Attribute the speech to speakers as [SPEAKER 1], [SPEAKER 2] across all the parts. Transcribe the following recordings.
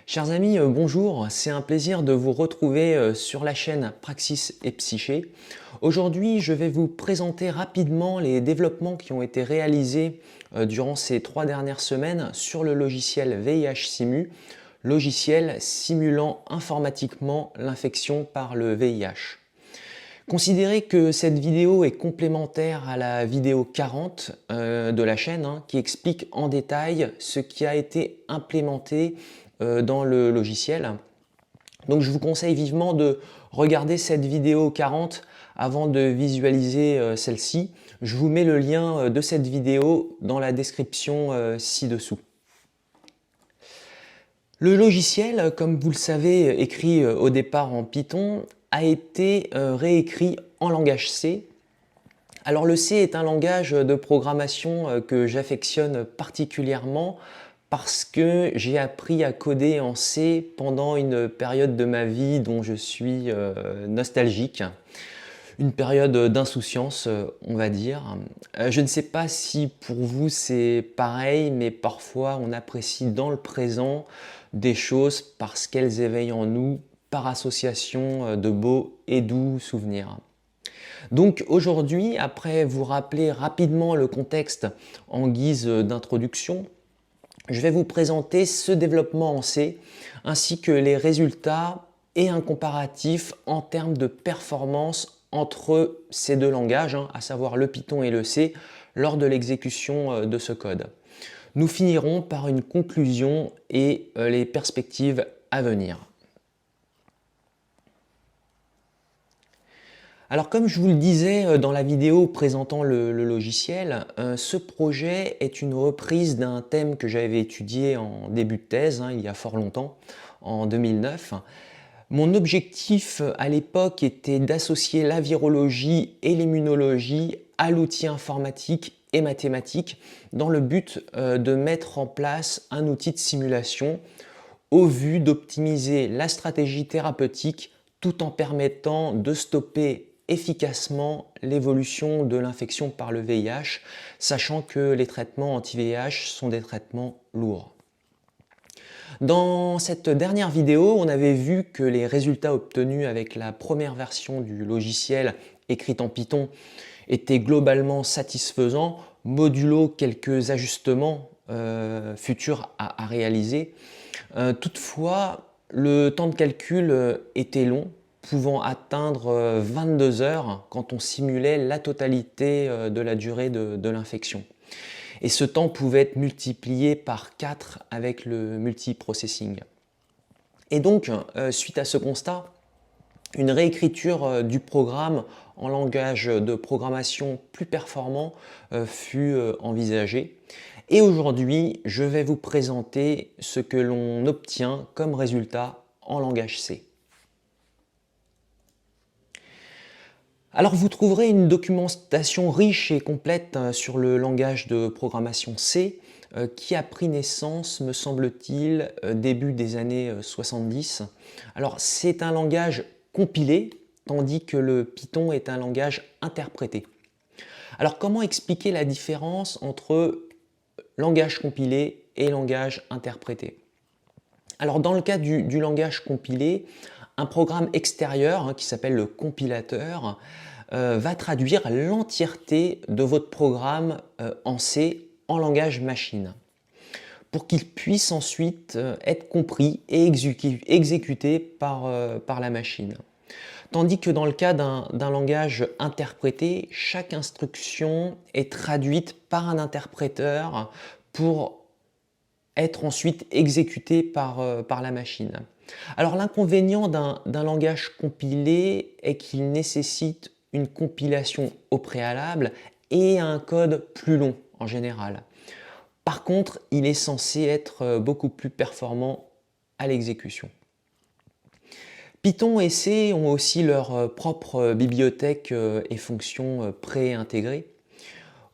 [SPEAKER 1] Chers amis, bonjour, c'est un plaisir de vous retrouver sur la chaîne Praxis et Psyché. Aujourd'hui, je vais vous présenter rapidement les développements qui ont été réalisés durant ces 3 dernières semaines sur le logiciel VIH Simu, logiciel simulant informatiquement l'infection par le VIH. Considérez que cette vidéo est complémentaire à la vidéo 40 de la chaîne qui explique en détail ce qui a été implémenté dans le logiciel. Donc je vous conseille vivement de regarder cette vidéo 40 avant de visualiser celle-ci. Je vous mets le lien de cette vidéo dans la description ci-dessous. Le logiciel, comme vous le savez, écrit au départ en Python, a été réécrit en langage C. Alors le C est un langage de programmation que j'affectionne particulièrement parce que j'ai appris à coder en C pendant une période de ma vie dont je suis nostalgique. Une période d'insouciance, on va dire. Je ne sais pas si pour vous c'est pareil, mais parfois on apprécie dans le présent des choses parce qu'elles éveillent en nous, par association, de beaux et doux souvenirs. Donc aujourd'hui, après vous rappeler rapidement le contexte en guise d'introduction, je vais vous présenter ce développement en C, ainsi que les résultats et un comparatif en termes de performance entre ces deux langages, à savoir le Python et le C, lors de l'exécution de ce code. Nous finirons par une conclusion et les perspectives à venir. Alors comme je vous le disais dans la vidéo présentant le logiciel, ce projet est une reprise d'un thème que j'avais étudié en début de thèse, il y a fort longtemps, en 2009. Mon objectif à l'époque était d'associer la virologie et l'immunologie à l'outil informatique et mathématique dans le but de mettre en place un outil de simulation au vu d'optimiser la stratégie thérapeutique tout en permettant de stopper efficacement l'évolution de l'infection par le VIH, sachant que les traitements anti-VIH sont des traitements lourds. Dans cette dernière vidéo, on avait vu que les résultats obtenus avec la première version du logiciel écrite en Python étaient globalement satisfaisants, modulo quelques ajustements futurs à réaliser. Toutefois, le temps de calcul était long, pouvant atteindre 22 heures quand on simulait la totalité de la durée de l'infection. Et ce temps pouvait être multiplié par 4 avec le multiprocessing. Et donc, suite à ce constat, une réécriture du programme en langage de programmation plus performant fut envisagée. Et aujourd'hui, je vais vous présenter ce que l'on obtient comme résultat en langage C. Alors vous trouverez une documentation riche et complète sur le langage de programmation C qui a pris naissance, me semble-t-il, début des années 70. Alors c'est un langage compilé, tandis que le Python est un langage interprété. Alors comment expliquer la différence entre langage compilé et langage interprété? Alors dans le cas du langage compilé, un programme extérieur qui s'appelle le compilateur va traduire l'entièreté de votre programme en C en langage machine pour qu'il puisse ensuite être compris et exécuté par la machine. Tandis que dans le cas d'un langage interprété, chaque instruction est traduite par un interpréteur pour être ensuite exécutée par la machine. Alors l'inconvénient d'un langage compilé est qu'il nécessite une compilation au préalable et un code plus long en général. Par contre, il est censé être beaucoup plus performant à l'exécution. Python et C ont aussi leur propre bibliothèque et fonctions pré-intégrées.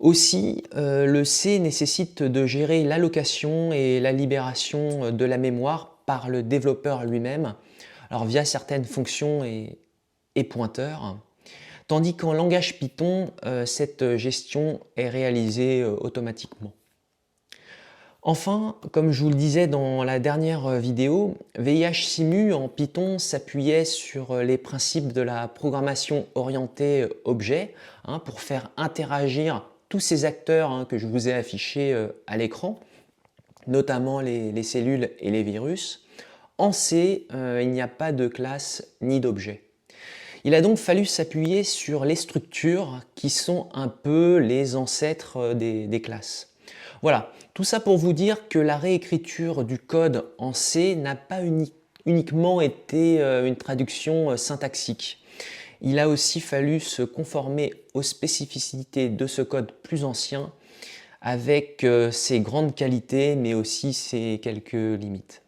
[SPEAKER 1] Aussi, le C nécessite de gérer l'allocation et la libération de la mémoire par le développeur lui-même, alors via certaines fonctions et pointeurs, tandis qu'en langage Python, cette gestion est réalisée automatiquement. Enfin, comme je vous le disais dans la dernière vidéo, VIH Simu en Python s'appuyait sur les principes de la programmation orientée objet pour faire interagir tous ces acteurs que je vous ai affichés à l'écran, notamment les cellules et les virus. En C, il n'y a pas de classe ni d'objet. Il a donc fallu s'appuyer sur les structures qui sont un peu les ancêtres des classes. Voilà, tout ça pour vous dire que la réécriture du code en C n'a pas uniquement été une traduction syntaxique. Il a aussi fallu se conformer aux spécificités de ce code plus ancien avec ses grandes qualités mais aussi ses quelques limites.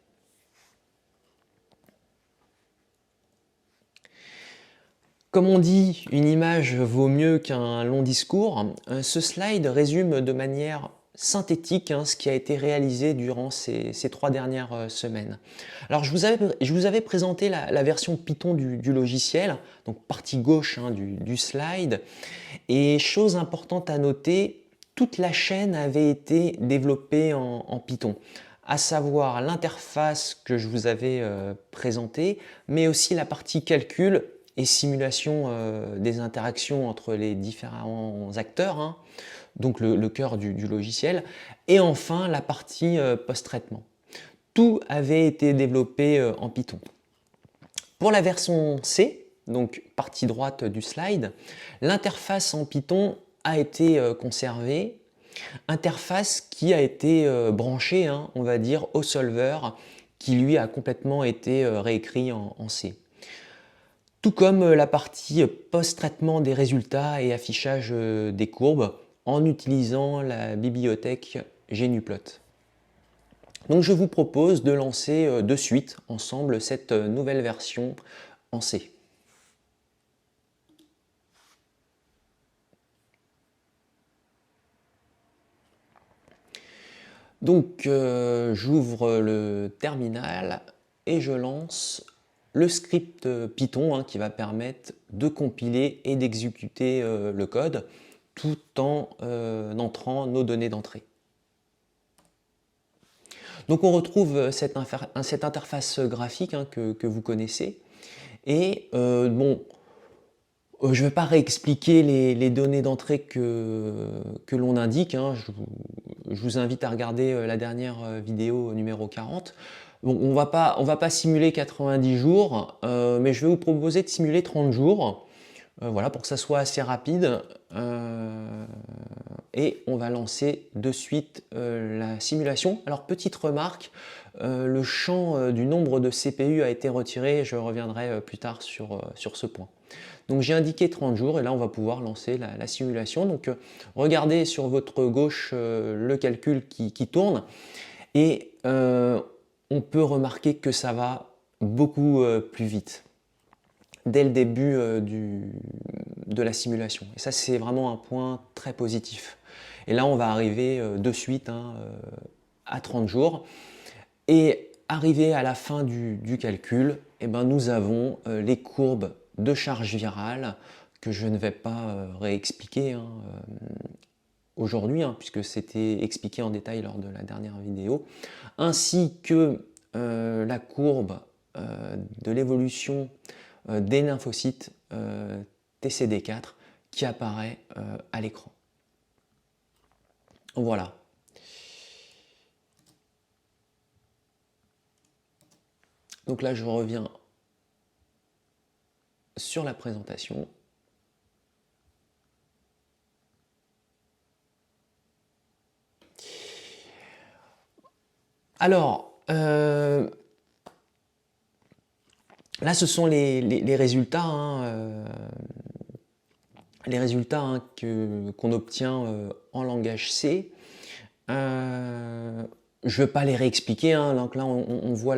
[SPEAKER 1] Comme on dit, une image vaut mieux qu'un long discours. Ce slide résume de manière synthétique ce qui a été réalisé durant ces 3 dernières semaines. Alors je vous avais présenté la version Python du logiciel, donc partie gauche du slide. Et chose importante à noter, toute la chaîne avait été développée en Python, à savoir l'interface que je vous avais présentée, mais aussi la partie calcul et simulation des interactions entre les différents acteurs, donc le cœur du logiciel, et enfin la partie post-traitement. Tout avait été développé en Python. Pour la version C, donc partie droite du slide, l'interface en Python a été conservée, interface qui a été branchée, on va dire, au solver, qui lui a complètement été réécrit en C. Tout comme la partie post-traitement des résultats et affichage des courbes en utilisant la bibliothèque Gnuplot. Donc je vous propose de lancer de suite ensemble cette nouvelle version en C. Donc j'ouvre le terminal et je lance le script Python qui va permettre de compiler et d'exécuter le code tout en entrant nos données d'entrée. Donc on retrouve cette interface graphique que vous connaissez. Et bon, je ne vais pas réexpliquer les données d'entrée que l'on indique. Je vous invite à regarder la dernière vidéo numéro 40. Bon, on va pas simuler 90 jours, mais je vais vous proposer de simuler 30 jours. Voilà, pour que ça soit assez rapide. Et on va lancer de suite la simulation. Alors petite remarque, le champ du nombre de CPU a été retiré, je reviendrai plus tard sur ce point. Donc j'ai indiqué 30 jours et là on va pouvoir lancer la simulation. Donc regardez sur votre gauche le calcul qui tourne et on peut remarquer que ça va beaucoup plus vite dès le début de la simulation. Et ça c'est vraiment un point très positif. Et là on va arriver de suite à 30 jours. Et arrivé à la fin du calcul, nous avons les courbes de charge virale que je ne vais pas réexpliquer aujourd'hui, puisque c'était expliqué en détail lors de la dernière vidéo, ainsi que la courbe de l'évolution des lymphocytes TCD4 qui apparaît à l'écran. Voilà. Donc là, je reviens sur la présentation. Alors, là, ce sont les résultats, qu'on obtient en langage C. Je ne vais pas les réexpliquer, donc là on voit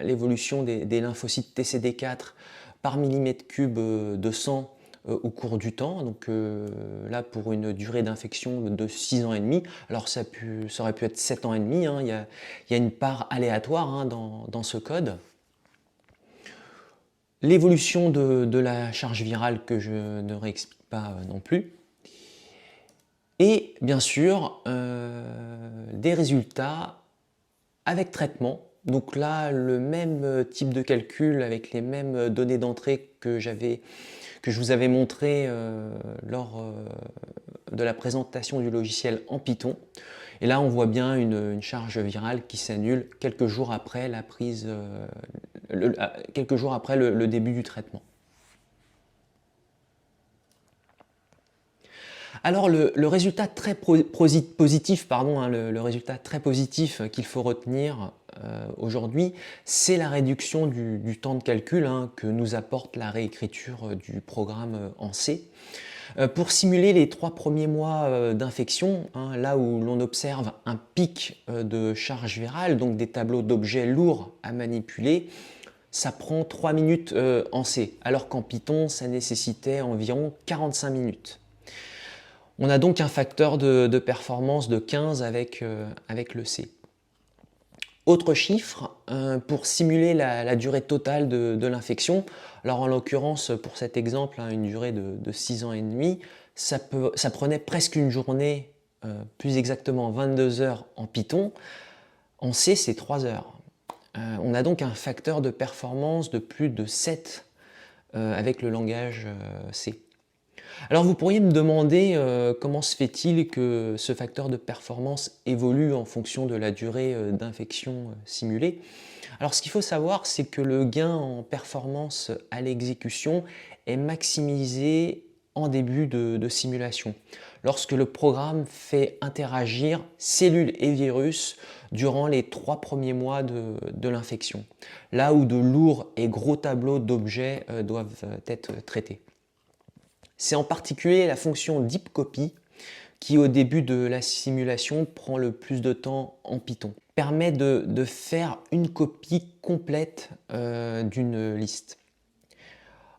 [SPEAKER 1] l'évolution des lymphocytes TCD4 par millimètre cube de sang au cours du temps, donc là pour une durée d'infection de 6 ans et demi, alors ça aurait pu être 7 ans et demi, il y a une part aléatoire dans ce code. L'évolution de la charge virale que je ne réexplique pas non plus. Et bien sûr, des résultats avec traitement. Donc là, le même type de calcul avec les mêmes données d'entrée que je vous avais montré lors de la présentation du logiciel en Python. Et là, on voit bien une charge virale qui s'annule quelques jours après la prise, quelques jours après le début du traitement. Alors le résultat très positif, le résultat très positif qu'il faut retenir aujourd'hui, c'est la réduction du temps de calcul que nous apporte la réécriture du programme en C. Pour simuler les 3 premiers mois d'infection, là où l'on observe un pic de charge virale, donc des tableaux d'objets lourds à manipuler, ça prend 3 minutes en C, alors qu'en Python, ça nécessitait environ 45 minutes. On a donc un facteur de performance de 15 avec le C. Autre chiffre, pour simuler la durée totale de l'infection, alors en l'occurrence pour cet exemple, une durée de 6 ans et demi, ça prenait presque une journée, plus exactement 22 heures en Python. En C, c'est 3 heures. On a donc un facteur de performance de plus de 7 avec le langage C. Alors vous pourriez me demander comment se fait-il que ce facteur de performance évolue en fonction de la durée d'infection simulée. Alors ce qu'il faut savoir, c'est que le gain en performance à l'exécution est maximisé en début de simulation, lorsque le programme fait interagir cellules et virus durant les 3 premiers mois de l'infection, là où de lourds et gros tableaux d'objets doivent être traités. C'est en particulier la fonction deepcopy qui, au début de la simulation, prend le plus de temps en Python. Permet de faire une copie complète d'une liste.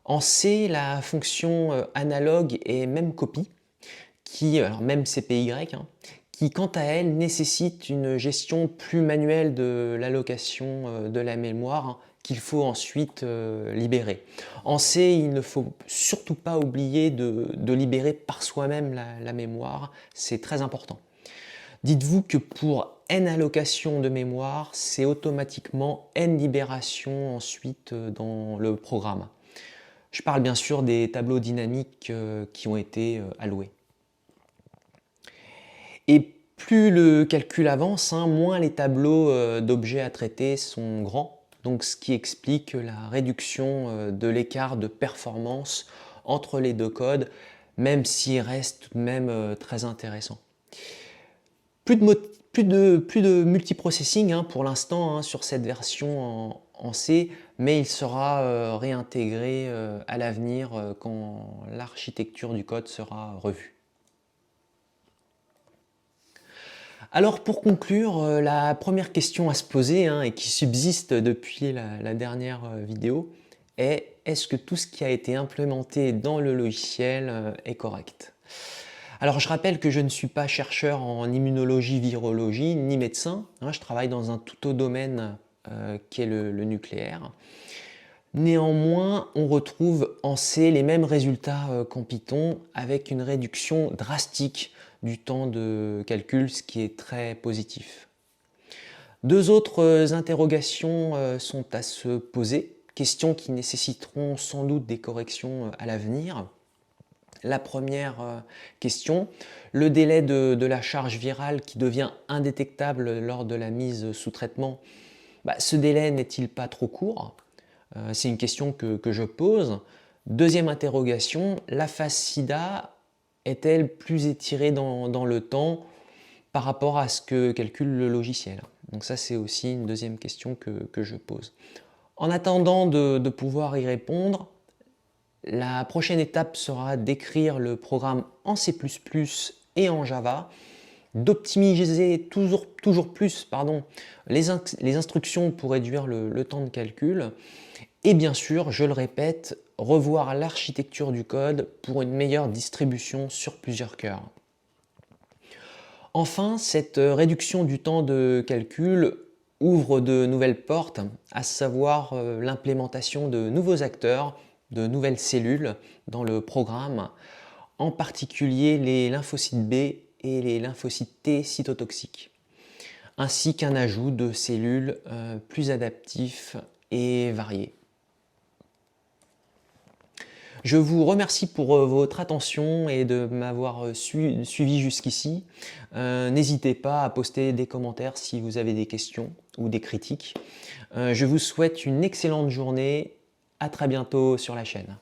[SPEAKER 1] En C, la fonction analogue et même copy, alors même CPY, qui quant à elle nécessite une gestion plus manuelle de l'allocation de la mémoire qu'il faut ensuite libérer. En C, il ne faut surtout pas oublier de libérer par soi-même la mémoire, c'est très important. Dites-vous que pour n allocations de mémoire, c'est automatiquement n libérations ensuite dans le programme. Je parle bien sûr des tableaux dynamiques qui ont été alloués. Et plus le calcul avance, moins les tableaux d'objets à traiter sont grands, donc ce qui explique la réduction de l'écart de performance entre les deux codes, même s'il reste tout de même très intéressant. Plus de multiprocessing pour l'instant sur cette version en C, mais il sera réintégré à l'avenir quand l'architecture du code sera revue. Alors pour conclure, la première question à se poser et qui subsiste depuis la dernière vidéo est: est-ce que tout ce qui a été implémenté dans le logiciel est correct? Alors je rappelle que je ne suis pas chercheur en immunologie, virologie, ni médecin. Je travaille dans un tout autre domaine qui est le nucléaire. Néanmoins, on retrouve en C les mêmes résultats qu'en Python, avec une réduction drastique du temps de calcul, ce qui est très positif. Deux autres interrogations sont à se poser, questions qui nécessiteront sans doute des corrections à l'avenir. La première question, le délai de la charge virale qui devient indétectable lors de la mise sous traitement, ce délai n'est-il pas trop court? C'est une question que je pose. Deuxième interrogation, la phase SIDA est-elle plus étirée dans le temps par rapport à ce que calcule le logiciel? Donc ça, c'est aussi une deuxième question que je pose. En attendant de pouvoir y répondre, la prochaine étape sera d'écrire le programme en C++ et en Java, d'optimiser toujours plus les instructions pour réduire le temps de calcul, et bien sûr, je le répète, revoir l'architecture du code pour une meilleure distribution sur plusieurs cœurs. Enfin, cette réduction du temps de calcul ouvre de nouvelles portes, à savoir l'implémentation de nouveaux acteurs, de nouvelles cellules dans le programme, en particulier les lymphocytes B et les lymphocytes T cytotoxiques. ainsi qu'un ajout de cellules plus adaptifs et variés. Je vous remercie pour votre attention et de m'avoir suivi jusqu'ici. N'hésitez pas à poster des commentaires si vous avez des questions ou des critiques. Je vous souhaite une excellente journée. À très bientôt sur la chaîne.